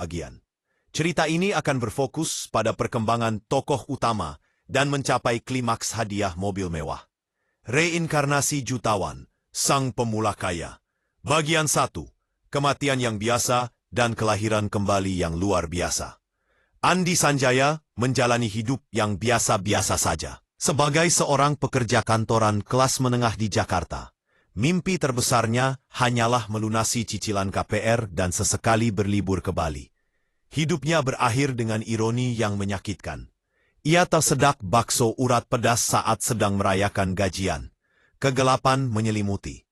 bagian. Cerita ini akan berfokus pada perkembangan tokoh utama dan mencapai klimaks hadiah mobil mewah. Reinkarnasi jutawan, sang pemula kaya. Bagian 1. Kematian yang biasa dan kelahiran kembali yang luar biasa. Andi Sanjaya menjalani hidup yang biasa-biasa saja. Sebagai seorang pekerja kantoran kelas menengah di Jakarta, mimpi terbesarnya hanyalah melunasi cicilan KPR dan sesekali berlibur ke Bali. Hidupnya berakhir dengan ironi yang menyakitkan. Ia tersedak bakso urat pedas saat sedang merayakan gajian. Kegelapan menyelimuti.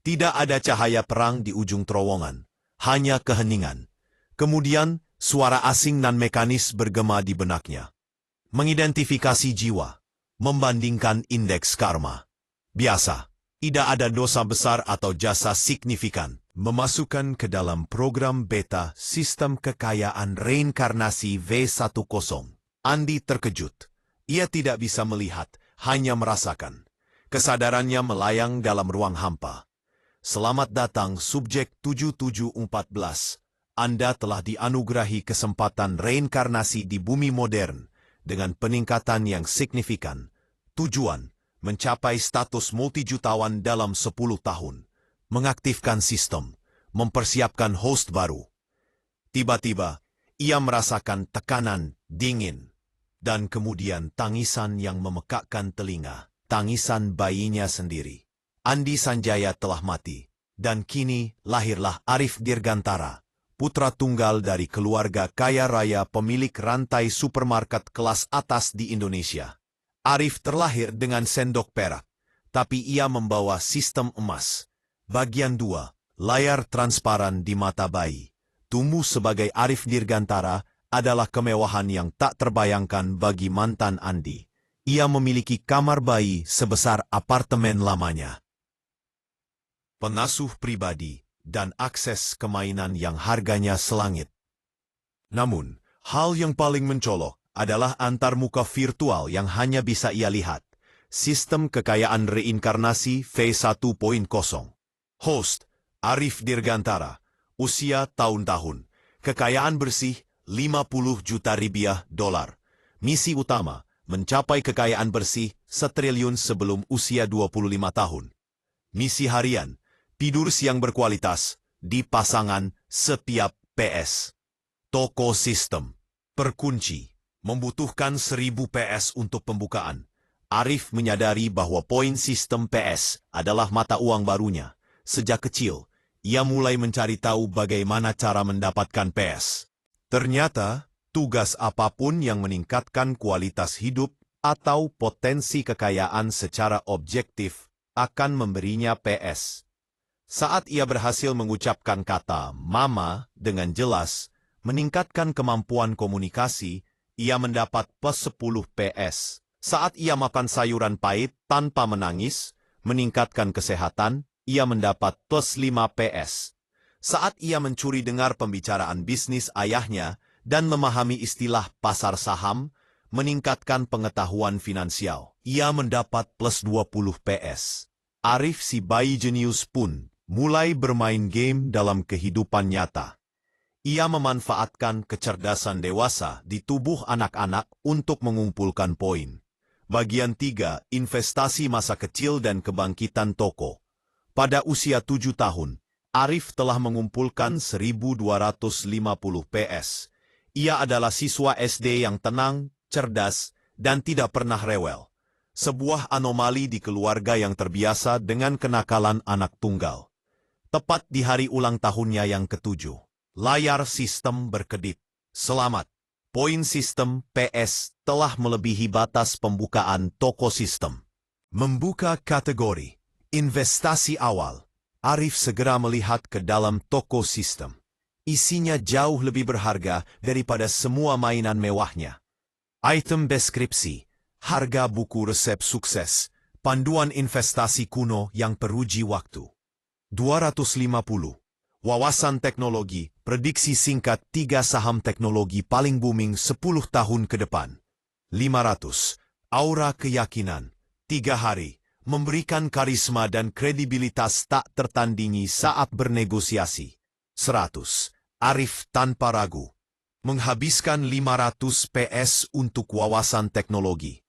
Tidak ada cahaya perang di ujung terowongan, hanya keheningan. Kemudian, suara asing nan mekanis bergema di benaknya. Mengidentifikasi jiwa, membandingkan indeks karma. Biasa, tidak ada dosa besar atau jasa signifikan. Memasukkan ke dalam program beta sistem kekayaan reinkarnasi V10. Andi terkejut. Ia tidak bisa melihat, hanya merasakan. Kesadarannya melayang dalam ruang hampa. Selamat datang subjek 7714. Anda telah dianugerahi kesempatan reinkarnasi di bumi modern dengan peningkatan yang signifikan. Tujuan, mencapai status multijutawan dalam 10 tahun. Mengaktifkan sistem, mempersiapkan host baru. Tiba-tiba, ia merasakan tekanan dingin. Dan kemudian tangisan yang memekakkan telinga, tangisan bayinya sendiri. Andi Sanjaya telah mati, dan kini lahirlah Arif Dirgantara, putra tunggal dari keluarga kaya raya pemilik rantai supermarket kelas atas di Indonesia. Arif terlahir dengan sendok perak, tapi ia membawa sistem emas. Bagian 2, layar transparan di mata bayi. Tumbuh sebagai Arif Dirgantara adalah kemewahan yang tak terbayangkan bagi mantan Andi. Ia memiliki kamar bayi sebesar apartemen lamanya, pengasuh pribadi, dan akses ke mainan yang harganya selangit. Namun, hal yang paling mencolok adalah antarmuka virtual yang hanya bisa ia lihat. Sistem kekayaan reinkarnasi V1.0. Host, Arif Dirgantara. Usia tahun-tahun. Kekayaan bersih, 50 juta rupiah dolar. Misi utama, mencapai kekayaan bersih 1 triliun sebelum usia 25 tahun. Misi harian, tidur siang berkualitas, di pasangan setiap PS. Toko sistem, perkunci, membutuhkan 1000 PS untuk pembukaan. Arif menyadari bahwa poin sistem PS adalah mata uang barunya. Sejak kecil, ia mulai mencari tahu bagaimana cara mendapatkan PS. Ternyata, tugas apapun yang meningkatkan kualitas hidup atau potensi kekayaan secara objektif akan memberinya PS. Saat ia berhasil mengucapkan kata "mama" dengan jelas, meningkatkan kemampuan komunikasi, ia mendapat plus 10 PS. Saat ia makan sayuran pahit tanpa menangis, meningkatkan kesehatan, ia mendapat plus 5 PS. Saat ia mencuri dengar pembicaraan bisnis ayahnya dan memahami istilah pasar saham, meningkatkan pengetahuan finansial, ia mendapat plus 20 PS. Arif si bayi jenius pun mulai bermain game dalam kehidupan nyata. Ia memanfaatkan kecerdasan dewasa di tubuh anak-anak untuk mengumpulkan poin. Bagian 3, investasi masa kecil dan kebangkitan toko. Pada usia 7 tahun, Arif telah mengumpulkan 1250 PS. Ia adalah siswa SD yang tenang, cerdas, dan tidak pernah rewel. Sebuah anomali di keluarga yang terbiasa dengan kenakalan anak tunggal. Tepat di hari ulang tahunnya yang ke-7, layar sistem berkedip. Selamat, poin sistem PS telah melebihi batas pembukaan toko sistem. Membuka kategori investasi awal. Arif segera melihat ke dalam toko sistem. Isinya jauh lebih berharga daripada semua mainan mewahnya. Item deskripsi, harga buku resep sukses, panduan investasi kuno yang teruji waktu. 250. Wawasan teknologi, prediksi singkat 3 saham teknologi paling booming 10 tahun ke depan. 500. Aura keyakinan, 3 hari, memberikan karisma dan kredibilitas tak tertandingi saat bernegosiasi. 100. Arif tanpa ragu menghabiskan 500 PS untuk wawasan teknologi.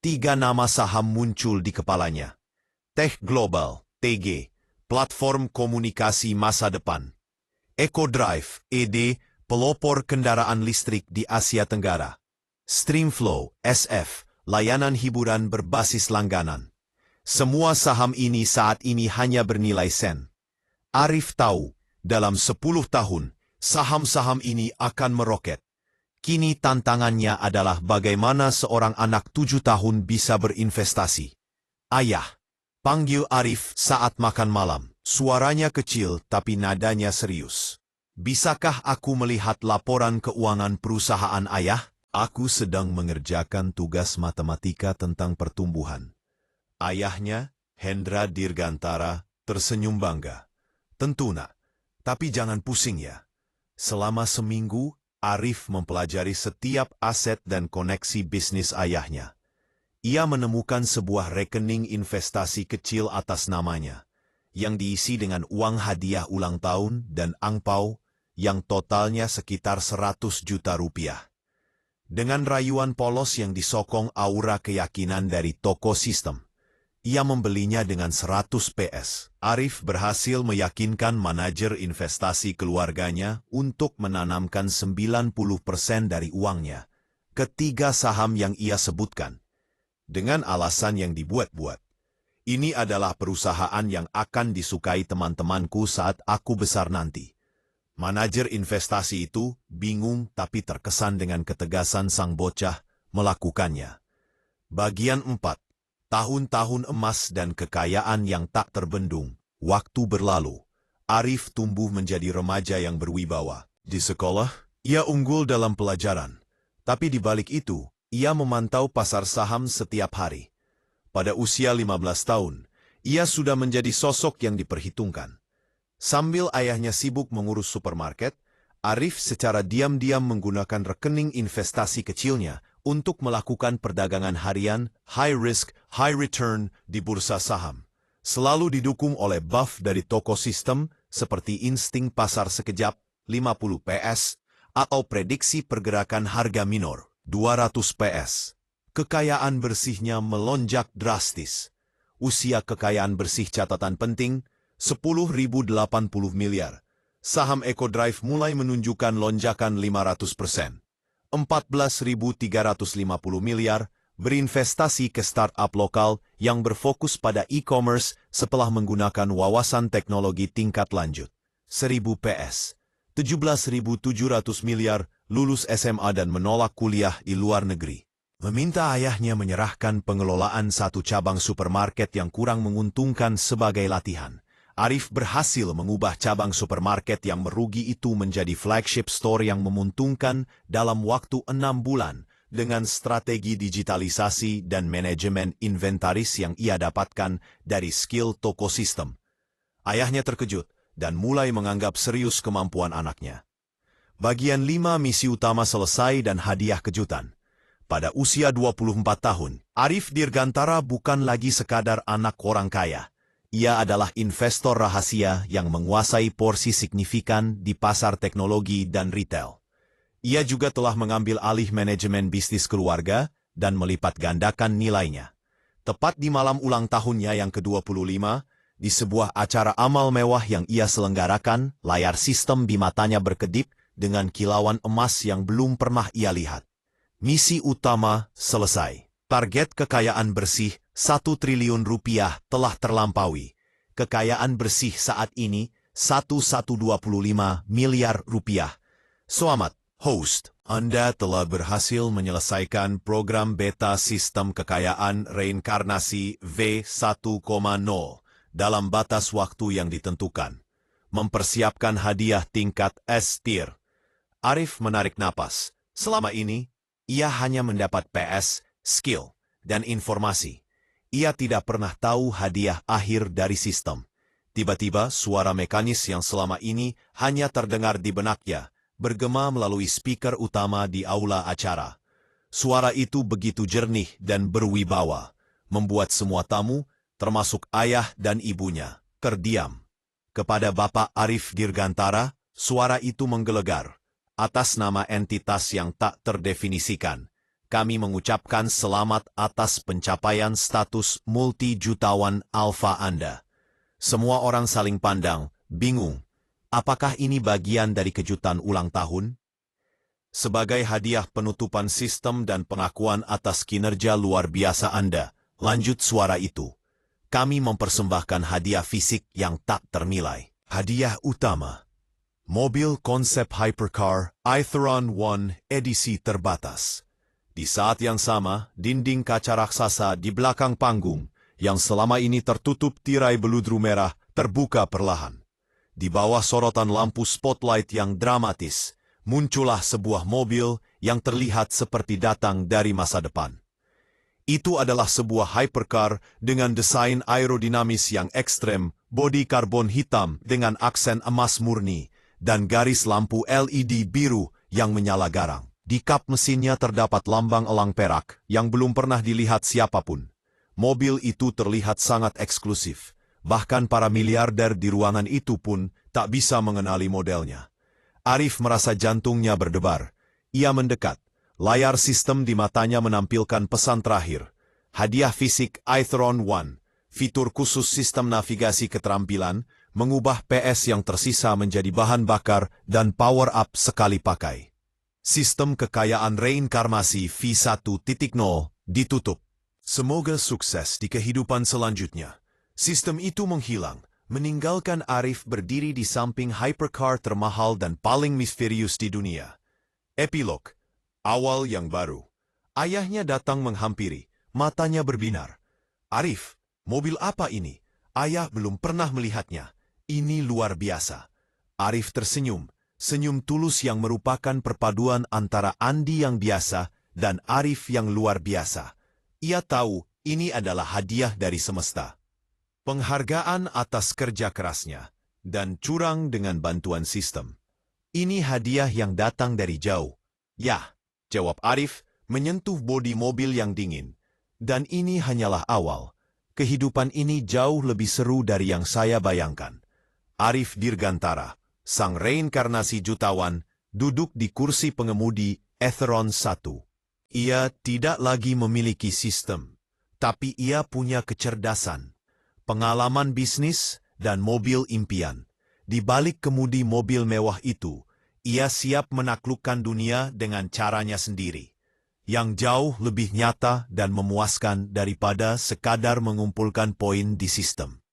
3 nama saham muncul di kepalanya. Tech Global, TG, platform komunikasi masa depan. EcoDrive, ED, pelopor kendaraan listrik di Asia Tenggara. Streamflow, SF, layanan hiburan berbasis langganan. Semua saham ini saat ini hanya bernilai sen. Arif tahu, dalam 10 tahun, saham-saham ini akan meroket. Kini tantangannya adalah bagaimana seorang anak 7 tahun bisa berinvestasi. Ayah, panggil Arif saat makan malam. Suaranya kecil tapi nadanya serius. Bisakah aku melihat laporan keuangan perusahaan ayah? Aku sedang mengerjakan tugas matematika tentang pertumbuhan. Ayahnya, Hendra Dirgantara, tersenyum bangga. Tentu nak, tapi jangan pusing ya. Selama seminggu, Arif mempelajari setiap aset dan koneksi bisnis ayahnya. Ia menemukan sebuah rekening investasi kecil atas namanya, yang diisi dengan uang hadiah ulang tahun dan angpau, yang totalnya sekitar 100 juta rupiah. Dengan rayuan polos yang disokong aura keyakinan dari toko sistem, ia membelinya dengan 100 PS. Arif berhasil meyakinkan manajer investasi keluarganya untuk menanamkan 90% dari uangnya ke 3 saham yang ia sebutkan. Dengan alasan yang dibuat-buat. Ini adalah perusahaan yang akan disukai teman-temanku saat aku besar nanti. Manajer investasi itu bingung tapi terkesan dengan ketegasan sang bocah melakukannya. Bagian 4. Tahun-tahun emas dan kekayaan yang tak terbendung. Waktu berlalu. Arif tumbuh menjadi remaja yang berwibawa. Di sekolah, ia unggul dalam pelajaran. Tapi di balik itu, ia memantau pasar saham setiap hari. Pada usia 15 tahun, ia sudah menjadi sosok yang diperhitungkan. Sambil ayahnya sibuk mengurus supermarket, Arif secara diam-diam menggunakan rekening investasi kecilnya untuk melakukan perdagangan harian high risk, high return di bursa saham. Selalu didukung oleh buff dari toko sistem seperti insting pasar sekejap, 50 PS, atau prediksi pergerakan harga minor, 200 PS. Kekayaan bersihnya melonjak drastis. Usia kekayaan bersih catatan penting, 10.080 miliar. Saham EcoDrive mulai menunjukkan lonjakan 500%. 14.350 miliar berinvestasi ke startup lokal yang berfokus pada e-commerce setelah menggunakan wawasan teknologi tingkat lanjut. 1.000 PS. 17.700 miliar lulus SMA dan menolak kuliah di luar negeri. Meminta ayahnya menyerahkan pengelolaan satu cabang supermarket yang kurang menguntungkan sebagai latihan. Arif berhasil mengubah cabang supermarket yang merugi itu menjadi flagship store yang menguntungkan dalam waktu 6 bulan dengan strategi digitalisasi dan manajemen inventaris yang ia dapatkan dari skill toko sistem. Ayahnya terkejut dan mulai menganggap serius kemampuan anaknya. Bagian 5 misi utama selesai dan hadiah kejutan. Pada usia 24 tahun, Arif Dirgantara bukan lagi sekadar anak orang kaya. Ia adalah investor rahasia yang menguasai porsi signifikan di pasar teknologi dan retail. Ia juga telah mengambil alih manajemen bisnis keluarga dan melipat gandakan nilainya. Tepat di malam ulang tahunnya yang ke-25, di sebuah acara amal mewah yang ia selenggarakan, layar sistem di matanya berkedip dengan kilauan emas yang belum pernah ia lihat. Misi utama selesai. Target kekayaan bersih 1 triliun rupiah telah terlampaui. Kekayaan bersih saat ini 1,125 miliar rupiah. Selamat, host. Anda telah berhasil menyelesaikan program beta sistem kekayaan reinkarnasi V1.0 dalam batas waktu yang ditentukan. Mempersiapkan hadiah tingkat S-tier. Arif menarik napas. Selama ini, ia hanya mendapat PS, skill, dan informasi. Ia tidak pernah tahu hadiah akhir dari sistem. Tiba-tiba suara mekanis yang selama ini hanya terdengar di benaknya, bergema melalui speaker utama di aula acara. Suara itu begitu jernih dan berwibawa, membuat semua tamu, termasuk ayah dan ibunya, terdiam. Kepada Bapak Arif Dirgantara, Suara itu menggelegar. Atas nama entitas yang tak terdefinisikan, kami mengucapkan selamat atas pencapaian status multi-jutawan alfa Anda. Semua orang saling pandang, bingung. Apakah ini bagian dari kejutan ulang tahun? Sebagai hadiah penutupan sistem dan pengakuan atas kinerja luar biasa Anda, lanjut suara itu. Kami mempersembahkan hadiah fisik yang tak ternilai. Hadiah utama. Mobil konsep hypercar Aetheron One edisi terbatas. Di saat yang sama, dinding kaca raksasa di belakang panggung, yang selama ini tertutup tirai beludru merah, terbuka perlahan. Di bawah sorotan lampu spotlight yang dramatis, muncullah sebuah mobil yang terlihat seperti datang dari masa depan. Itu adalah sebuah hypercar dengan desain aerodinamis yang ekstrem, bodi karbon hitam dengan aksen emas murni, dan garis lampu LED biru yang menyala garang. Di kap mesinnya terdapat lambang elang perak yang belum pernah dilihat siapapun. Mobil itu terlihat sangat eksklusif. Bahkan para miliarder di ruangan itu pun tak bisa mengenali modelnya. Arif merasa jantungnya berdebar. Ia mendekat. Layar sistem di matanya menampilkan pesan terakhir. Hadiah fisik Aetheron One. Fitur khusus sistem navigasi keterampilan, mengubah PS yang tersisa menjadi bahan bakar dan power-up sekali pakai. Sistem kekayaan reinkarnasi V1.0 ditutup. Semoga sukses di kehidupan selanjutnya. Sistem itu menghilang, meninggalkan Arif berdiri di samping hypercar termahal dan paling misterius di dunia. Epilog. Awal yang baru. Ayahnya datang menghampiri, matanya berbinar. Arif, mobil apa ini? Ayah belum pernah melihatnya. Ini luar biasa. Arif tersenyum, senyum tulus yang merupakan perpaduan antara Andi yang biasa dan Arif yang luar biasa. Ia tahu ini adalah hadiah dari semesta. Penghargaan atas kerja kerasnya, dan curang dengan bantuan sistem. Ini hadiah yang datang dari jauh. Yah, jawab Arif, menyentuh bodi mobil yang dingin. Dan ini hanyalah awal. Kehidupan ini jauh lebih seru dari yang saya bayangkan. Arif Dirgantara, sang reinkarnasi jutawan, duduk di kursi pengemudi Aetheron 1. Ia tidak lagi memiliki sistem, tapi ia punya kecerdasan, pengalaman bisnis, dan mobil impian. Di balik kemudi mobil mewah itu, ia siap menaklukkan dunia dengan caranya sendiri, yang jauh lebih nyata dan memuaskan daripada sekadar mengumpulkan poin di sistem.